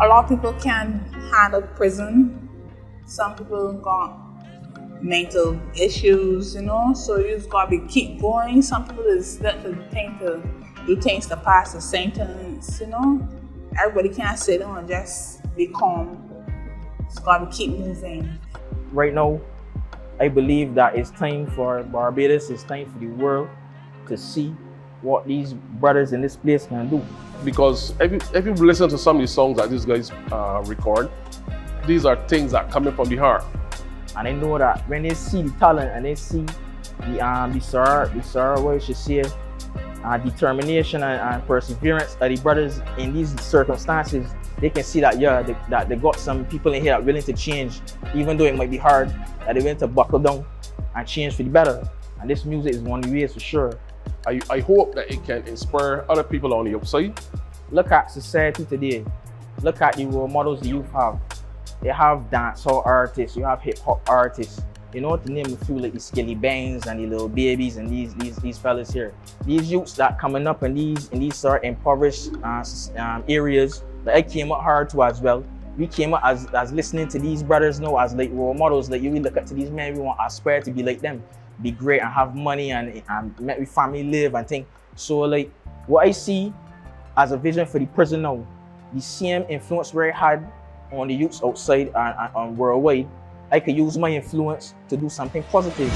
a lot of people can handle prison. Some people got mental issues, so you just gotta keep going. Some people is let to think to do things to pass the sentence, Everybody can't sit down and just be calm. Just gotta keep moving. Right now, I believe that it's time for Barbados, it's time for the world to see what these brothers in this place can do. Because if you listen to some of the songs that these guys record, these are things that come from the heart. And I know that when they see the talent and they see the what you should say, determination and perseverance of the brothers in these circumstances, they can see that that they got some people in here that are willing to change, even though it might be hard, that they're willing to buckle down and change for the better. And this music is one of the ways for sure. I hope that it can inspire other people on the outside. Look at society today. Look at the role models the youth have. They have dancehall artists, you have hip hop artists. To name a few, like the Skilly Bangs and the Little Babies and these fellas here. These youths that coming up in these sort of impoverished areas, that I came up hard to as well. We came up as listening to these brothers now as like role models. Like we look up to these men, we want to aspire to be like them, be great and have money and make we family live and think. So like what I see as a vision for the prison now, the same influence where I had on the youths outside and worldwide, I could use my influence to do something positive.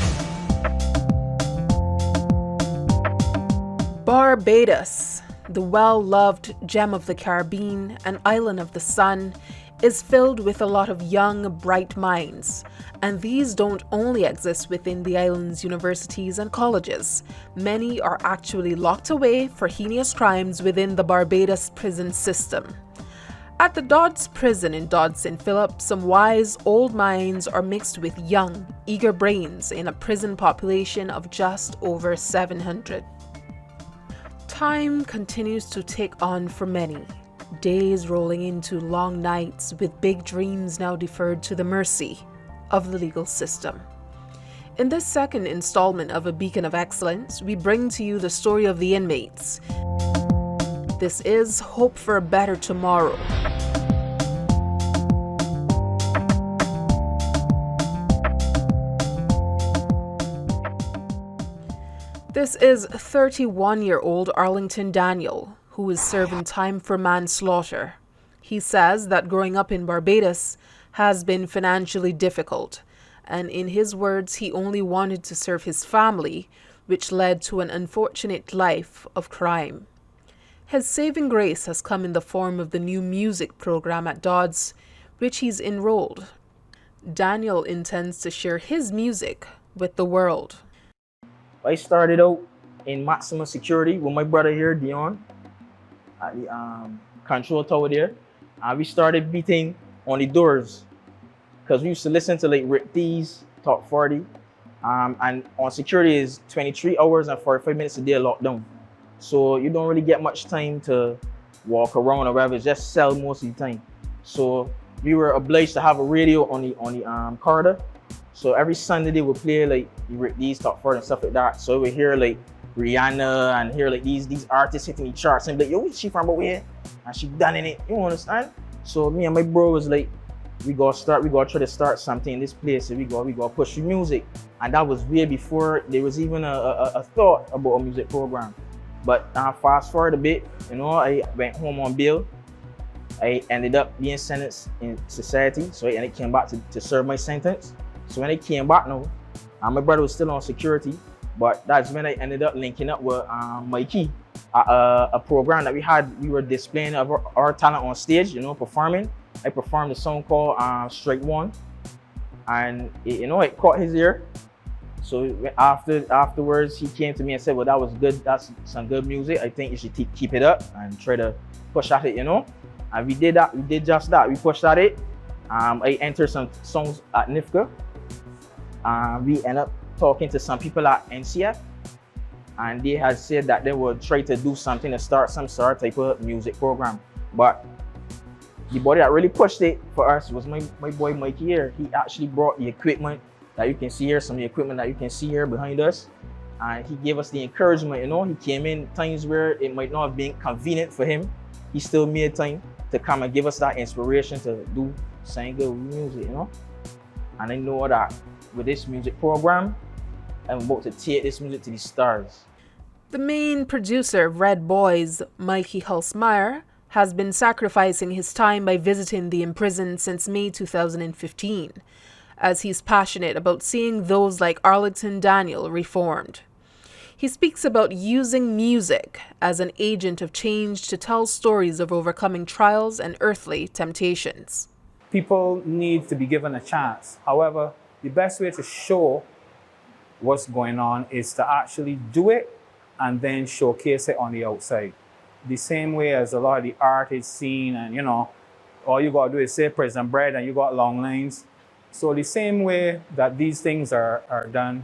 Barbados, the well-loved gem of the Caribbean and island of the sun, is filled with a lot of young, bright minds. And these don't only exist within the island's universities and colleges. Many are actually locked away for heinous crimes within the Barbados prison system. At the Dodds prison in Dodds St. Philip, some wise old minds are mixed with young, eager brains in a prison population of just over 700. Time continues to tick on for many, days rolling into long nights with big dreams now deferred to the mercy of the legal system. In this second installment of A Beacon of Excellence, we bring to you the story of the inmates. This is Hope for a Better Tomorrow. This is 31-year-old Arlington Daniel, who is serving time for manslaughter. He says that growing up in Barbados has been financially difficult, and in his words, he only wanted to serve his family, which led to an unfortunate life of crime. His saving grace has come in the form of the new music program at Dodds, which he's enrolled. Daniel intends to share his music with the world. I started out in maximum security with my brother here, Dion, at the control tower there. And we started beating on the doors because we used to listen to like Rick D's Top 40. And on security is 23 hours and 45 minutes a day lockdown. So you don't really get much time to walk around or whatever, just sell most of the time. So we were obliged to have a radio on the corridor. So every Sunday they would play like these Top 40 and stuff like that. So we would hear like Rihanna and hear like these artists hitting the charts and be like, yo, she from over here? And she done in it, you understand? So me and my bro was like, we gotta try to start something in this place. We gotta push the music. And that was way before there was even a thought about a music program. But fast forward a bit, I went home on bail. I ended up being sentenced in society. So I came back to serve my sentence. So when I came back now, my brother was still on security, but that's when I ended up linking up with Mikey, a program that we had. We were displaying our talent on stage, performing. I performed a song called Strike One, and it caught his ear. So afterwards, he came to me and said, well, that was good. That's some good music. I think you should keep it up and try to push at it, And we did that. We did just that. We pushed at it. I entered some songs at NIFCA. We ended up talking to some people at NCF, and they had said that they would try to do something to start some sort of type of music program. But the body that really pushed it for us was my boy Mikey here. He actually brought the equipment that you can see here, some of the equipment that you can see here behind us. And he gave us the encouragement, He came in times where it might not have been convenient for him. He still made time. to come and give us that inspiration to do sing good music, you know. And I know that with this music program, I'm about to take this music to the stars. The main producer of Red Boys, Mikey Hulsmeyer, has been sacrificing his time by visiting the imprisoned since May 2015, as he's passionate about seeing those like Arlington Daniel reformed. He speaks about using music as an agent of change to tell stories of overcoming trials and earthly temptations. People need to be given a chance. However, the best way to show what's going on is to actually do it and then showcase it on the outside. The same way as a lot of the art is seen, and you know, all you gotta do is say prison bread and you got long lines. So the same way that these things are done,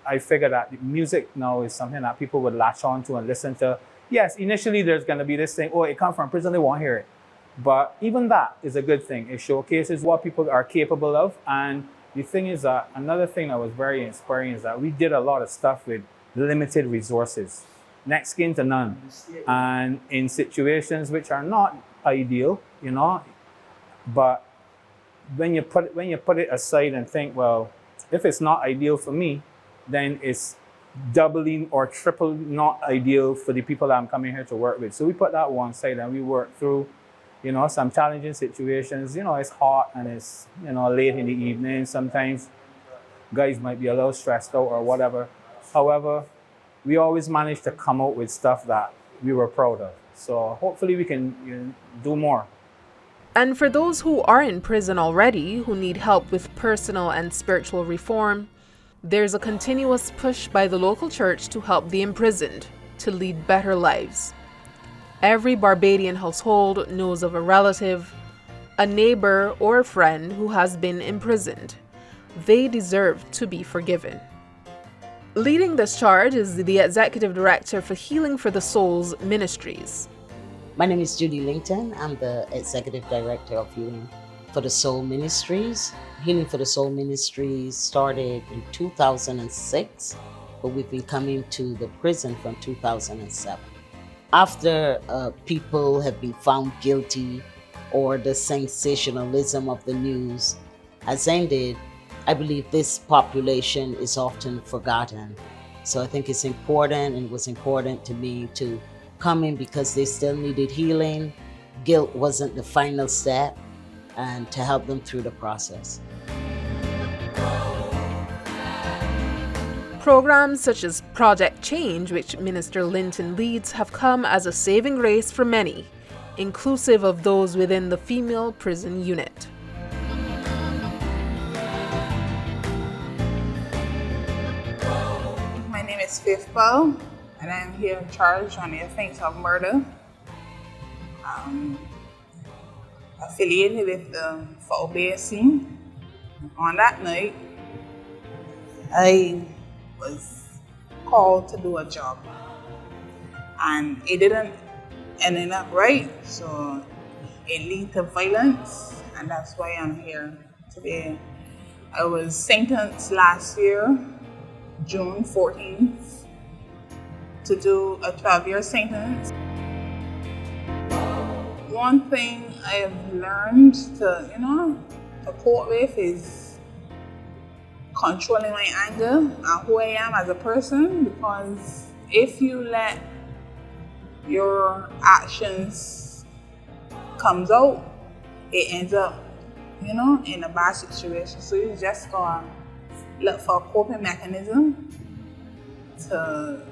I figure that the music now is something that people would latch on to and listen to. Yes, initially there's gonna be this thing, oh, it comes from prison, they won't hear it. But even that is a good thing. It showcases what people are capable of. And the thing is that another thing that was very inspiring is that we did a lot of stuff with limited resources, next skin to none, and in situations which are not ideal, you know. But when you put it aside and think, well, if it's not ideal for me, then it's doubling or triple not ideal for the people that I'm coming here to work with. So we put that one side and we work through, you know, some challenging situations. You know, it's hot and it's, you know, late in the evening. Sometimes guys might be a little stressed out or whatever. However, we always manage to come out with stuff that we were proud of. So hopefully we can do more. And for those who are in prison already, who need help with personal and spiritual reform, there's a continuous push by the local church to help the imprisoned to lead better lives. Every Barbadian household knows of a relative, a neighbor, or a friend who has been imprisoned. They deserve to be forgiven. Leading this charge is the Executive Director for Healing for the Souls Ministries. My name is Judy Linton. I'm the Executive Director of Healing for the Soul Ministries. Healing for the Soul Ministries started in 2006, but we've been coming to the prison from 2007. After people have been found guilty or the sensationalism of the news has ended, I believe this population is often forgotten. So I think it's important, and it was important to me to come in because they still needed healing. Guilt wasn't the final step, and to help them through the process. Programs such as Project Change, which Minister Linton leads, have come as a saving grace for many, inclusive of those within the female prison unit. My name is Faith Bell, and I'm here in charge on the offense of murder. Affiliated with the Barbadian. On that night, I was called to do a job, and it didn't end up right, so it led to violence, and that's why I'm here today. I was sentenced last year, June 14th, to do a 12-year sentence. One thing I've learned to cope with is controlling my anger and who I am as a person, because if you let your actions comes out, it ends up, in a bad situation. So you just gotta look for a coping mechanism to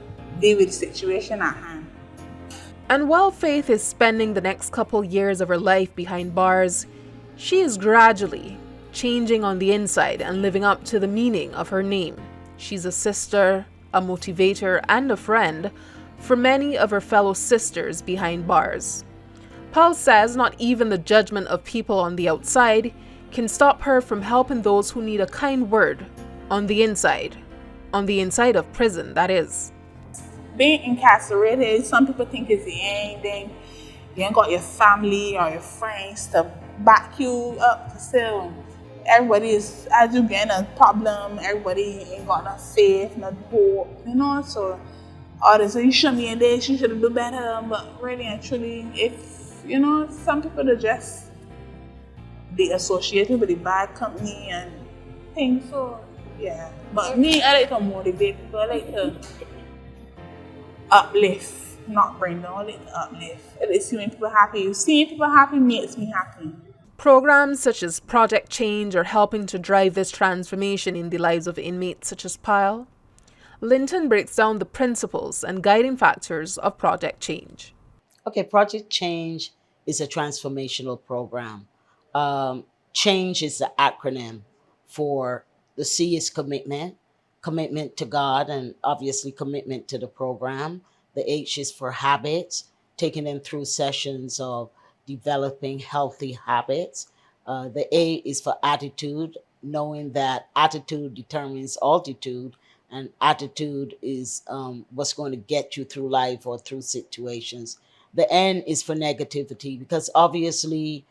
deal with the situation at hand. And while Faith is spending the next couple years of her life behind bars, she is gradually changing on the inside and living up to the meaning of her name. She's a sister, a motivator, and a friend for many of her fellow sisters behind bars. Paul says not even the judgment of people on the outside can stop her from helping those who need a kind word on the inside of prison, that is. Being incarcerated, some people think it's the end, then you ain't got your family or your friends to back you up to still. Everybody is, as you get in a problem, everybody ain't got no faith, no hope, so others say you shouldn't be in this, you should do better. But really and truly, if You know, some people are just, they associated with the bad company and things, so yeah. But me, I like to motivate people, I like to uplift, not bring down, I like to uplift. It's seeing people happy. Seeing people happy makes me happy. Programs such as Project Change are helping to drive this transformation in the lives of inmates such as Pyle. Linton breaks down the principles and guiding factors of Project Change. Okay, Project Change is a transformational program. Change is the acronym for the C is commitment, commitment to God, and obviously commitment to the program. The H is for habits, taking them through sessions of developing healthy habits. The A is for attitude, knowing that attitude determines altitude, and attitude is what's going to get you through life or through situations. The N is for negativity, because obviously,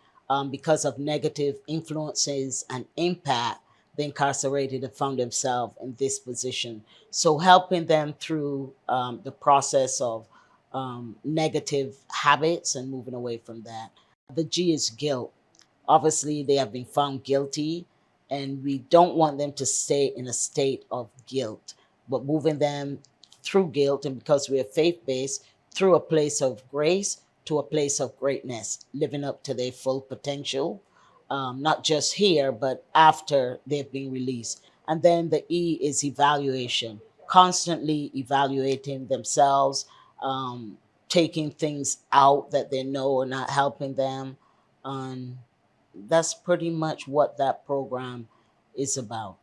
because of negative influences and impact, the incarcerated have found themselves in this position. So helping them through the process of negative habits and moving away from that. The G is guilt. Obviously, they have been found guilty, and we don't want them to stay in a state of guilt, but moving them through guilt, and because we're faith-based, through a place of grace to a place of greatness, living up to their full potential, not just here, but after they've been released. And then the E is evaluation, constantly evaluating themselves, taking things out that they know are not helping them. That's pretty much what that program is about.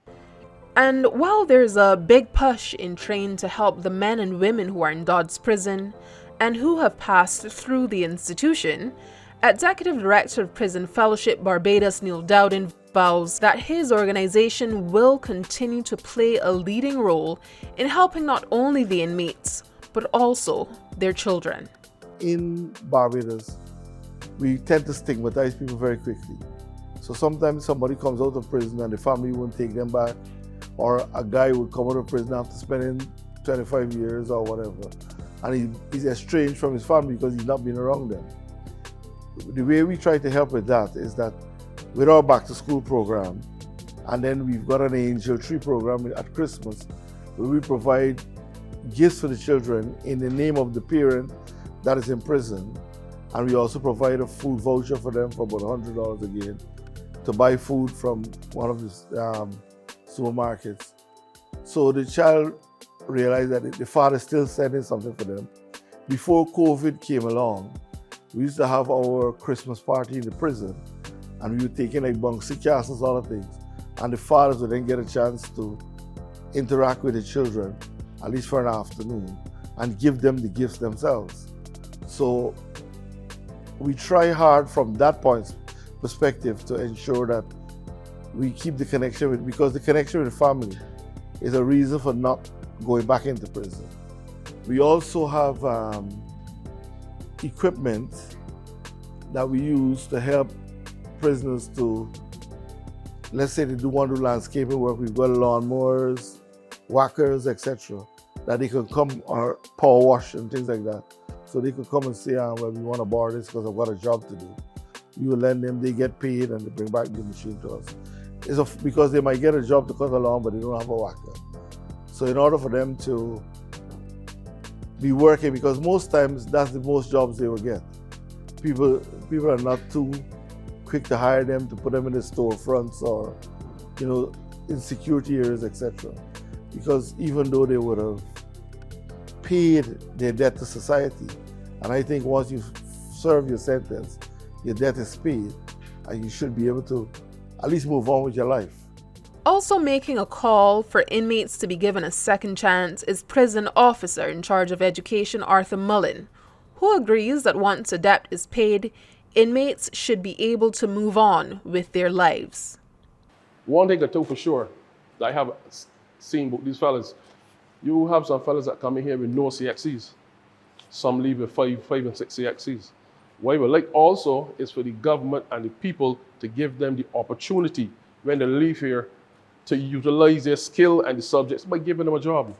And while there's a big push in Train to help the men and women who are in Dodds prison and who have passed through the institution, Executive Director of Prison Fellowship Barbados Neil Dowden vows that his organization will continue to play a leading role in helping not only the inmates, but also their children. In Barbados, we tend to stigmatize people very quickly. So sometimes somebody comes out of prison and the family won't take them back, or a guy would come out of prison after spending 25 years or whatever, and he's estranged from his family because he's not been around them. The way we try to help with that is that with our back to school program, and then we've got an angel tree program at Christmas, where we provide gifts for the children in the name of the parent that is in prison. And we also provide a food voucher for them for about $100 again to buy food from one of the supermarkets. So the child realized that the father is still sending something for them. Before COVID came along, we used to have our Christmas party in the prison, and we were taking like bouncy castles, all the things. And the fathers would then get a chance to interact with the children, at least for an afternoon, and give them the gifts themselves. So we try hard from that point perspective to ensure that we keep the connection with, because the connection with family is a reason for not going back into prison. We also have equipment that we use to help prisoners to, let's say they do want to do landscaping work, we've got lawnmowers, whackers, etc., that they can come, or power wash and things like that. So they could come and say, well, we want to borrow this because I've got a job to do. We will lend them, they get paid, and they bring back the machine to us. It's because they might get a job to cut along, but they don't have a whacker. So in order for them to be working, because most times that's the most jobs they will get. People are not too quick to hire them, to put them in the storefronts or, in security areas, etc. Because even though they would have paid their debt to society, and I think once you serve your sentence, your debt is paid, and you should be able to at least move on with your life. Also making a call for inmates to be given a second chance is prison officer in charge of education Arthur Mullen, who agrees that once a debt is paid, inmates should be able to move on with their lives. One thing I know for sure that I have seen with these fellas, you have some fellas that come in here with no CXCs. Some leave with five and 6 CXCs. What I would like also is for the government and the people to give them the opportunity when they leave here to utilize their skill and the subjects by giving them a job.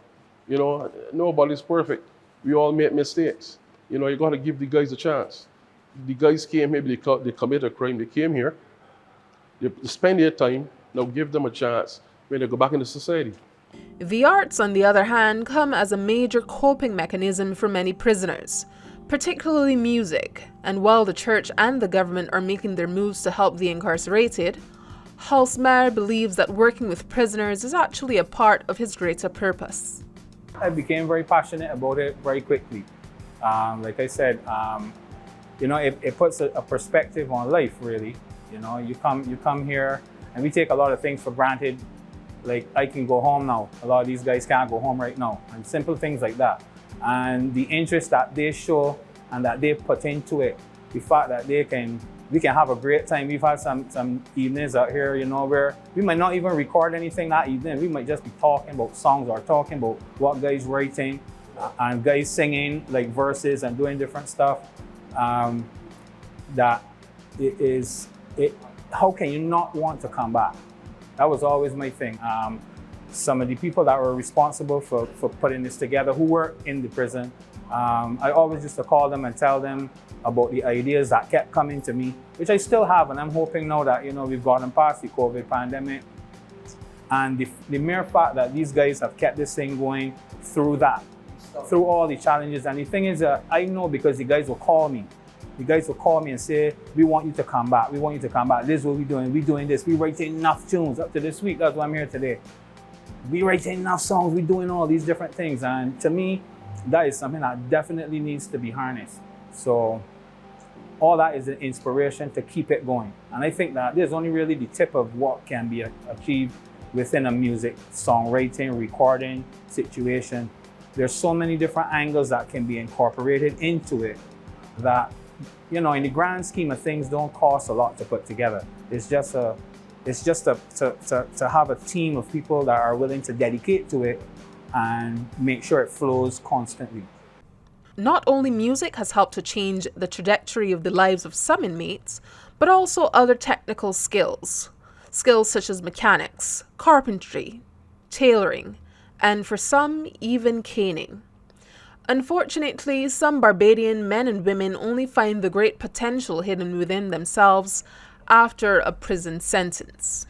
Nobody's perfect. We all make mistakes. You got to give the guys a chance. The guys came here, they commit a crime, they came here, they spend their time, now give them a chance when they go back into society. The arts, on the other hand, come as a major coping mechanism for many prisoners, particularly music, and while the church and the government are making their moves to help the incarcerated, Halsmer believes that working with prisoners is actually a part of his greater purpose. I became very passionate about it very quickly. Like I said, you know, it puts a perspective on life, really. You know, you come here, and we take a lot of things for granted. Like, I can go home now. A lot of these guys can't go home right now, and simple things like that. And the interest that they show and that they put into it, the fact that we can have a great time. We've had some evenings out here, you know, where we might not even record anything that evening. We might just be talking about songs or talking about what guys writing and guys singing like verses and doing different stuff. That how can you not want to come back? That was always my thing. Some of the people that were responsible for putting this together, who were in the prison, I always used to call them and tell them about the ideas that kept coming to me, which I still have, and I'm hoping now that, you know, we've gotten past the COVID pandemic, and the mere fact that these guys have kept this thing going through all the challenges. And the thing is, I know because the guys will call me. The guys will call me and say, we want you to come back. We want you to come back. This is what we're doing. We're doing this. We're writing enough tunes up to this week. That's why I'm here today. We're writing enough songs. We're doing all these different things. And to me, that is something that definitely needs to be harnessed. So all that is an inspiration to keep it going. And I think that there's only really the tip of what can be achieved within a music, songwriting, recording situation. There's so many different angles that can be incorporated into it that, you know, in the grand scheme of things, don't cost a lot to put together. It's just to have a team of people that are willing to dedicate to it and make sure it flows constantly. Not only music has helped to change the trajectory of the lives of some inmates, but also other technical skills. Skills such as mechanics, carpentry, tailoring, and for some, even caning. Unfortunately, some Barbadian men and women only find the great potential hidden within themselves after a prison sentence.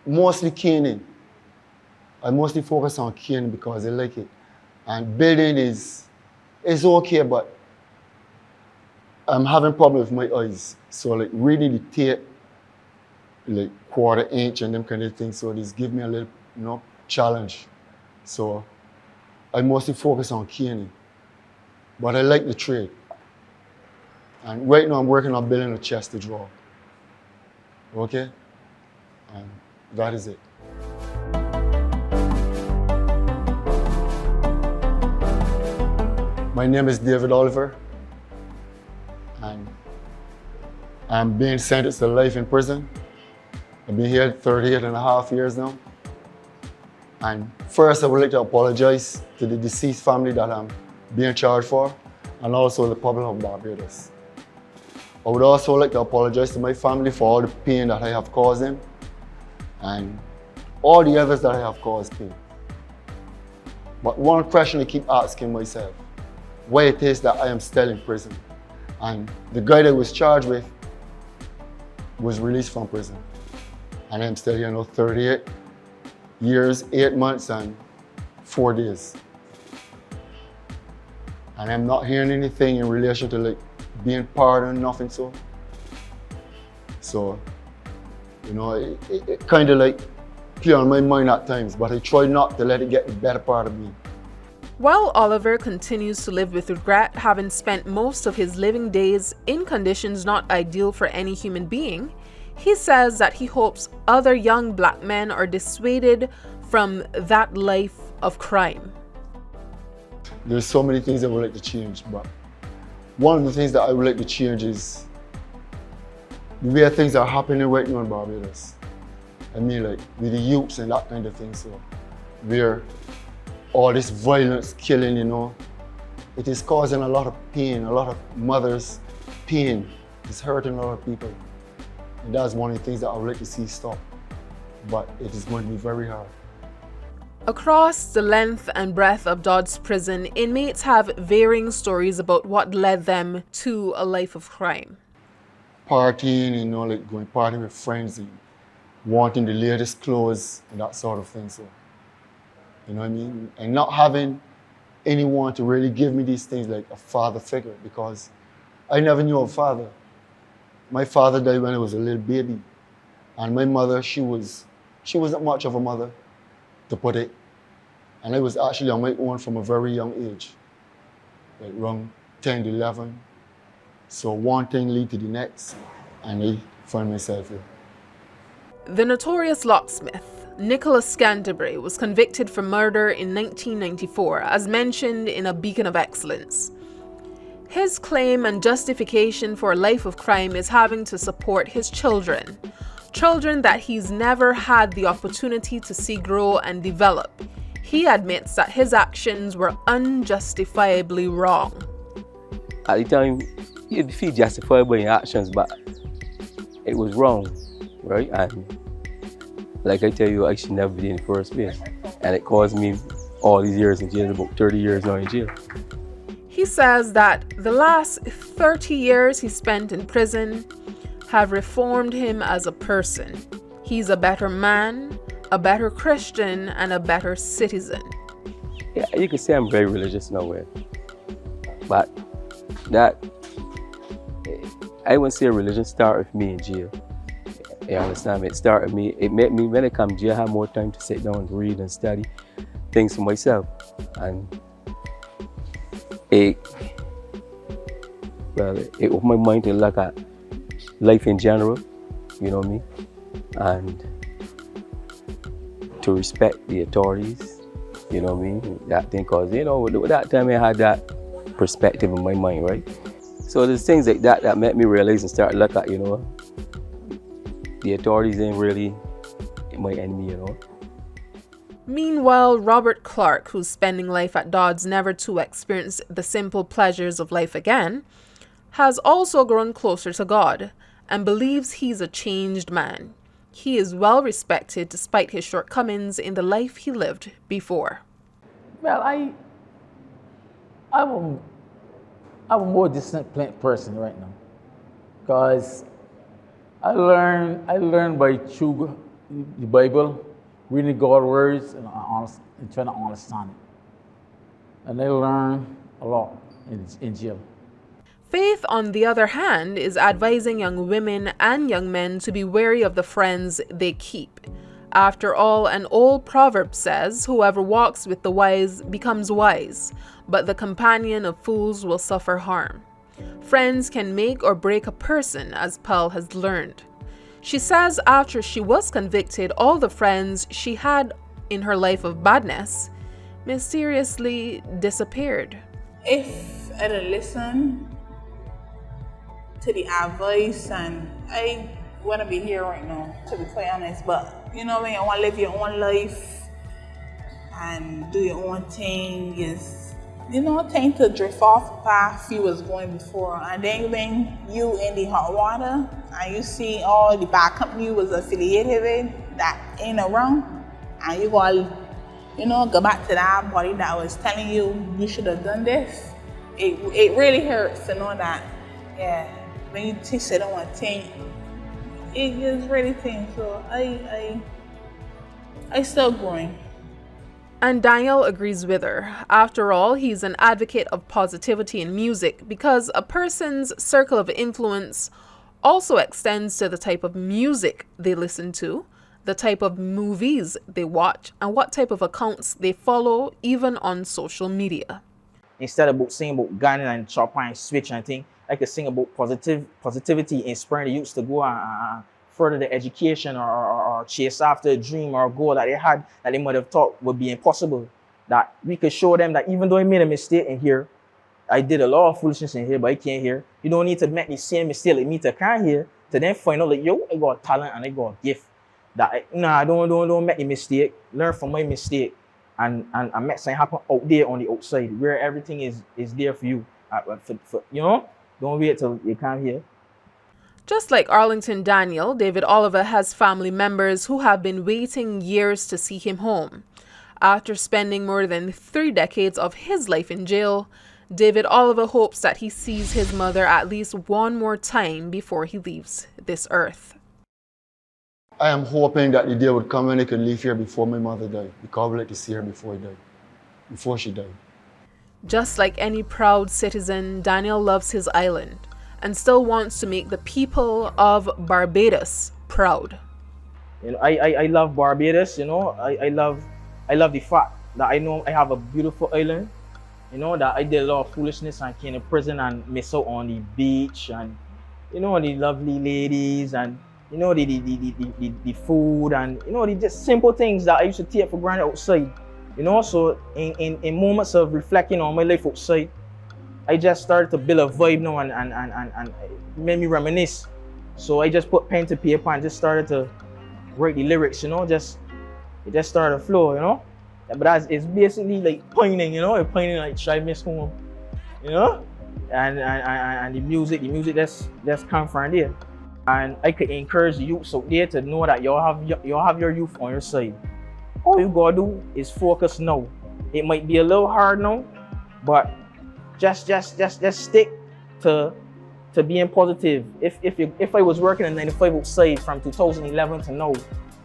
Mostly caning. I mostly focus on caning because I like it. And building is okay, but I'm having problems with my eyes. So like reading the tape, like 1/4 inch and them kind of things, so this give me a little, you know, challenge. So I mostly focus on caning, but I like the trade. And right now I'm working on building a chest to draw. Okay? And that is it. My name is David Oliver, and I'm being sentenced to life in prison. I've been here 38.5 years now. And first, I would like to apologize to the deceased family that I'm being charged for, and also the public of Barbados. I would also like to apologize to my family for all the pain that I have caused them, and all the others that I have caused pain. But one question I keep asking myself, why it is that I am still in prison? And the guy that I was charged with was released from prison. And I'm still here now 38 years, 8 months, and 4 days. And I'm not hearing anything in relation to like being pardoned, nothing so. So, you know, it kind of like play on my mind at times, but I try not to let it get the better part of me. While Oliver continues to live with regret, having spent most of his living days in conditions not ideal for any human being, he says that he hopes other young black men are dissuaded from that life of crime. There's so many things I would like to change, but one of the things that I would like to change is the way things are happening right now in Barbados. I mean, like with the youths and that kind of thing. So, where all this violence, killing, you know, it is causing a lot of pain, a lot of mothers' pain. It's hurting a lot of people. And that's one of the things that I would like to see stop. But it is going to be very hard. Across the length and breadth of Dodds prison, inmates have varying stories about what led them to a life of crime. Partying, like going partying with friends and wanting the latest clothes and that sort of thing. So, you know what I mean? And not having anyone to really give me these things like a father figure, because I never knew a father. My father died when I was a little baby. And my mother, she wasn't much of a mother, to put it. And I was actually on my own from a very young age, like around 10 to 11. So one thing lead to the next, and I found myself here. The notorious locksmith, Nicholas Canterbury, was convicted for murder in 1994, as mentioned in A Beacon of Excellence. His claim and justification for a life of crime is having to support his children that he's never had the opportunity to see grow and develop. He admits that his actions were unjustifiably wrong. At the time, you feel justified by your actions, but it was wrong, right? And like I tell you, I should never be in the first place. And it caused me all these years in jail, about 30 years now in jail. He says that the last 30 years he spent in prison have reformed him as a person. He's a better man, a better Christian, and a better citizen. Yeah, you could say I'm very religious nowhere. But that, I wouldn't say religion started with me in jail. You understand me? It started me, it made me, when I come to jail, I have more time to sit down and read and study things for myself. And it opened my mind to look at life in general, you know what I mean? And to respect the authorities, you know what I mean? That thing, cause at that time I had that perspective in my mind, right? So there's things like that that made me realize and start to look at, the authorities ain't really my enemy, Meanwhile, Robert Clark, who's spending life at Dodds never to experience the simple pleasures of life again, has also grown closer to God and believes he's a changed man. He is well respected despite his shortcomings in the life he lived before. Well, I'm a more disciplined person right now, because I learned by through the Bible, reading God's words and trying to understand it. And I learned a lot in jail. Faith, on the other hand, is advising young women and young men to be wary of the friends they keep. After all, an old proverb says, "Whoever walks with the wise becomes wise, but the companion of fools will suffer harm." Friends can make or break a person, as Pearl has learned. She says after she was convicted, all the friends she had in her life of badness mysteriously disappeared. If I had listened to the advice, and I want to be here right now, to be quite honest, but when you want to live your own life and do your own thing, is tend to drift off the path you was going before. And then when you in the hot water and you see all the bad company you was affiliated with that ain't around, and you go go back to that body that was telling you should have done this, it really hurts to know that, when you sit on one thing, it is really thing. So I still growing. And Daniel agrees with her. After all, he's an advocate of positivity in music because a person's circle of influence also extends to the type of music they listen to, the type of movies they watch, and what type of accounts they follow, even on social media. Instead of singing about Ghana and chop and switch and thing, I could sing about positivity, inspiring the youths to go and further the education or chase after a dream or a goal that they had that they might have thought would be impossible. That we could show them that even though I made a mistake in here, I did a lot of foolishness in here, but I can't hear. You don't need to make the same mistake like me to come here to then find out like, yo, I got talent and I got a gift. That don't make the mistake. Learn from my mistake and make something happen out there on the outside where everything is there for you. Don't wait till you come here. Just like Arlington Daniel, David Oliver has family members who have been waiting years to see him home. After spending more than 3 decades of his life in jail, David Oliver hopes that he sees his mother at least one more time before he leaves this earth. I am hoping that the day would come when I could leave here before my mother died, because I would like to see her before she died. Just like any proud citizen, Daniel loves his island and still wants to make the people of Barbados proud. You know, I love Barbados. You know, I love the fact that I know I have a beautiful island. You know, that I did a lot of foolishness and came to prison and miss out on the beach and, you know, the lovely ladies and, you know, the food and, you know, the just simple things that I used to take for granted outside. You know, so in moments of reflecting on my life outside, I just started to build a vibe now and it made me reminisce. So I just put pen to paper and just started to write the lyrics, you know, it just started to flow, you know. But it's basically like pining, you know, pining like try miss home, you know, and the music that's come from there. And I could encourage the youth out there to know that y'all have your youth on your side. All you gotta do is focus now. It might be a little hard now, but just stick to being positive. If I was working in 95 outside from 2011 to now,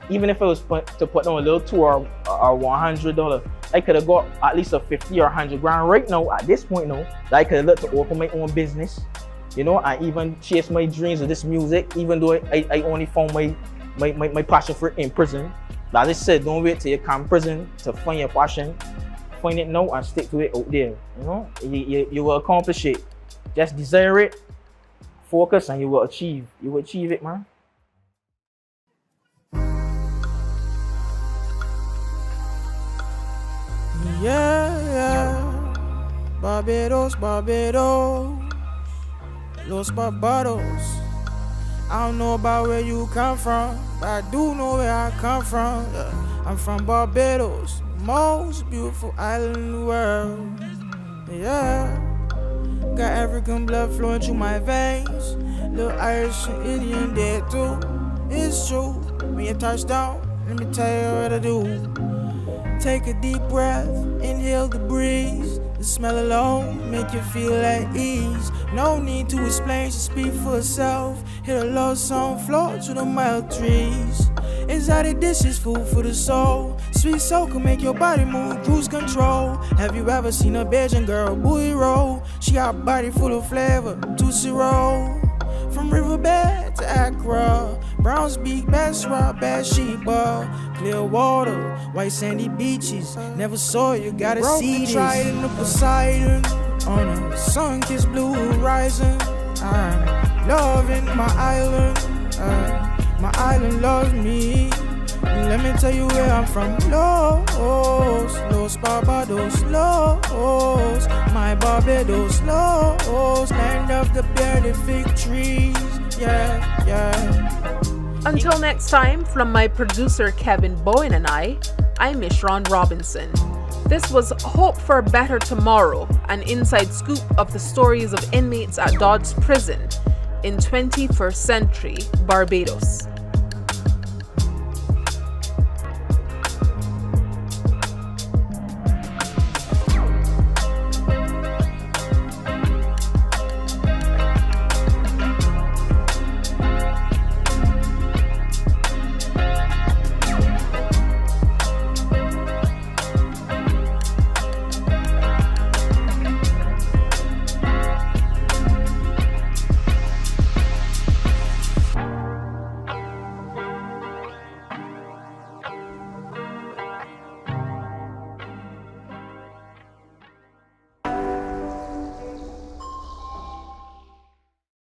even if I was to put down a little $2 or $100, I could have got at least a 50 or 100 grand right now at this point now. That I could have looked to open my own business, you know, and even chase my dreams of this music, even though I only found my passion for it in prison. As I said, don't wait till you come to prison to find your passion. Find it now and stick to it out there. You know, you will accomplish it. Just desire it, focus, and you will achieve. You will achieve it, man. Yeah. Barbados, Los Barbados. I don't know about where you come from, but I do know where I come from. Yeah. I'm from Barbados, most beautiful island in the world. Yeah, got African blood flowing through my veins. Little Irish and Indian there too. It's true. When you touch down, let me tell you what to do. Take a deep breath, inhale the breeze. The smell alone make you feel at ease. No need to explain, just speak for itself. Hit a love song, float to the mild trees. Exotic dishes, food for the soul. Sweet soul can make your body move, cruise control. Have you ever seen a Belgian girl booty roll? She got a body full of flavor, Tootsie Roll. From riverbed to Accra, Browns Beach, Basra, Bathsheba, clear water, white sandy beaches. Never saw you, gotta see this. Tried in the Poseidon, on a sun-kissed blue horizon. I'm loving my island, my island loves me. Let me tell you where I'm from. Los Barbados, my Barbados, land of the berry fig trees. Yeah. Until next time, from my producer Kevin Bowen and I'm Michron Robinson. This was Hope for a Better Tomorrow, an inside scoop of the stories of inmates at Dodds prison in 21st century Barbados.